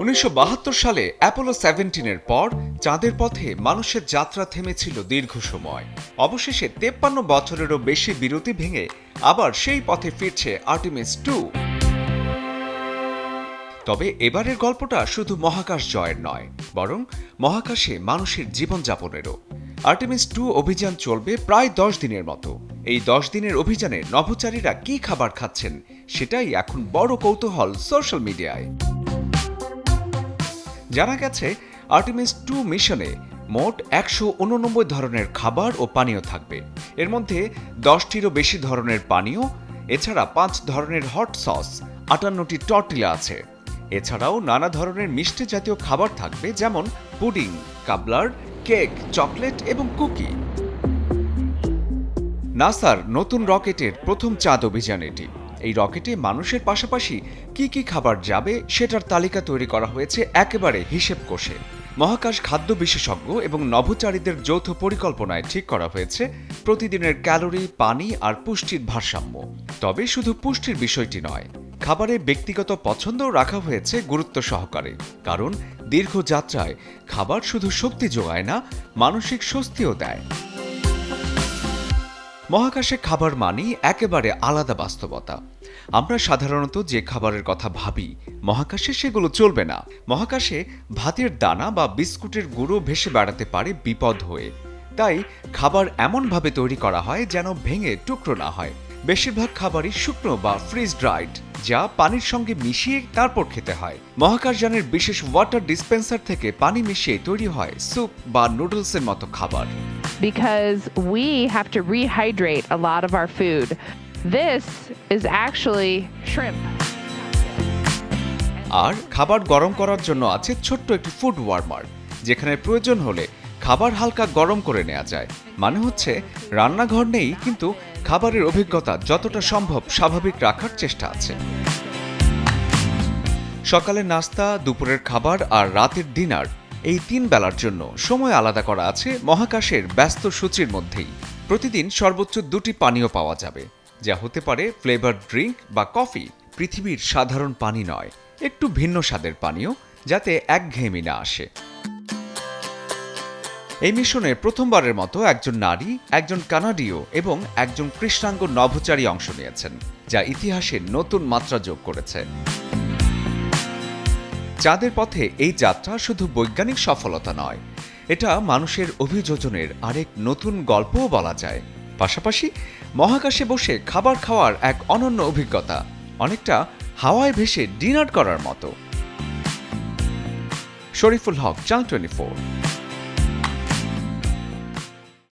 1972 সালে অ্যাপোলো 17-এর পর চাঁদের পথে মানুষের যাত্রা থেমেছিল দীর্ঘ সময়। অবশেষে 53 বছরেরও বেশি বিরতি ভেঙে আবার সেই পথে ফিরছে আর্টেমিস 2। তবে এবারের গল্পটা শুধু মহাকাশ জয়ের নয়, বরং মহাকাশে মানুষের জীবনযাপনেরও। আর্টেমিস 2 অভিযান চলবে প্রায় 10 দিনের মতো। এই 10 দিনের অভিযানে নভোচারীরা কি খাবার খাচ্ছেন সেটাই এখন বড় কৌতূহল সোশ্যাল মিডিয়ায়। জানা গেছে আর্টেমিস 2 মিশনে মোট 189 ধরনের খাবার ও পানীয় থাকবে। এর মধ্যে 10টিরও বেশি ধরনের পানীয়, এছাড়া 5 ধরনের হট সস, 58টি টর্টিলা আছে। এছাড়াও নানা ধরনের মিষ্টি জাতীয় খাবার থাকবে, যেমন পুডিং, কাবলার, কেক, চকলেট এবং কুকি। নাসার নতুন রকেটের প্রথম চাঁদ অভিযান এটি। এই রকেটে মানুষের পাশাপাশি কি কি খাবার যাবে সেটার তালিকা তৈরি করা হয়েছে একেবারে হিসেব কষে। মহাকাশ খাদ্য বিশেষজ্ঞ এবং নভোচারীদের যৌথ পরিকল্পনায় ঠিক করা হয়েছে প্রতিদিনের ক্যালোরি, পানি আর পুষ্টির ভারসাম্য। তবে শুধু পুষ্টির বিষয়টি নয়, খাবারে ব্যক্তিগত পছন্দও রাখা হয়েছে গুরুত্ব সহকারে। কারণ দীর্ঘ যাত্রায় খাবার শুধু শক্তি যোগায় না, মানসিক স্বস্তিও দেয়। মহাকাশে খাবার মানেই একেবারে আলাদা বাস্তবতা। আমরা সাধারণত যে খাবারের কথা ভাবি, মহাকাশে সেগুলো চলবে না। মহাকাশে ভাতের দানা বা বিস্কুটের গুঁড়ো ভেসে বেড়াতে পারে বিপদ হয়ে। তাই খাবার এমনভাবে তৈরি করা হয় যেন ভেঙে টুকরো না হয়। বেশিরভাগ খাবারই শুকনো বা ফ্রিজ ড্রাইড, যা পানির সঙ্গে মিশিয়ে তারপর খেতে হয়। মহাকাশযানের বিশেষ ওয়াটার ডিসপেন্সার থেকে পানি মিশিয়ে তৈরি হয় স্যুপ বা নুডলসের মতো খাবার। Because we have to rehydrate a lot of our food. This is actually shrimp. আর খাবার গরম করার জন্য আছে ছোট্ট একটি ফুড ওয়ার্মার, যেখানে প্রয়োজন হলে খাবার হালকা গরম করে নেওয়া যায়। মানে হচ্ছে রান্নাঘর নেই, কিন্তু খাবারের অভিজ্ঞতা যতটা সম্ভব স্বাভাবিক রাখার চেষ্টা আছে। সকালের নাস্তা, দুপুরের খাবার আর রাতের ডিনার, এই 3 বেলার জন্য সময় আলাদা করা আছে মহাকাশের ব্যস্ত সূচির মধ্যেই। প্রতিদিন সর্বোচ্চ 2টি পানীয় পাওয়া যাবে, যা হতে পারে ফ্লেভার ড্রিঙ্ক বা কফি। পৃথিবীর সাধারণ পানি নয়, একটু ভিন্ন স্বাদের পানীয়, যাতে একঘেয়েমি না আসে। এই মিশনে প্রথমবারের মতো একজন নারী, একজন কানাডীয় এবং একজন কৃষ্ণাঙ্গ নভোচারী অংশ নিয়েছেন, যা ইতিহাসে নতুন মাত্রা যোগ করেছে। চাঁদের পথে এই যাত্রা শুধু বৈজ্ঞানিক সফলতা নয়, এটা মানুষের অভিযোজনের আরেক নতুন গল্পও বলা যায়। পাশাপাশি মহাকাশে বসে খাবার খাওয়ার এক অনন্য অভিজ্ঞতা, অনেকটা হাওয়ায় ভেসে ডিনার করার মতো। শরীফুল হক, চ্যানেল 24।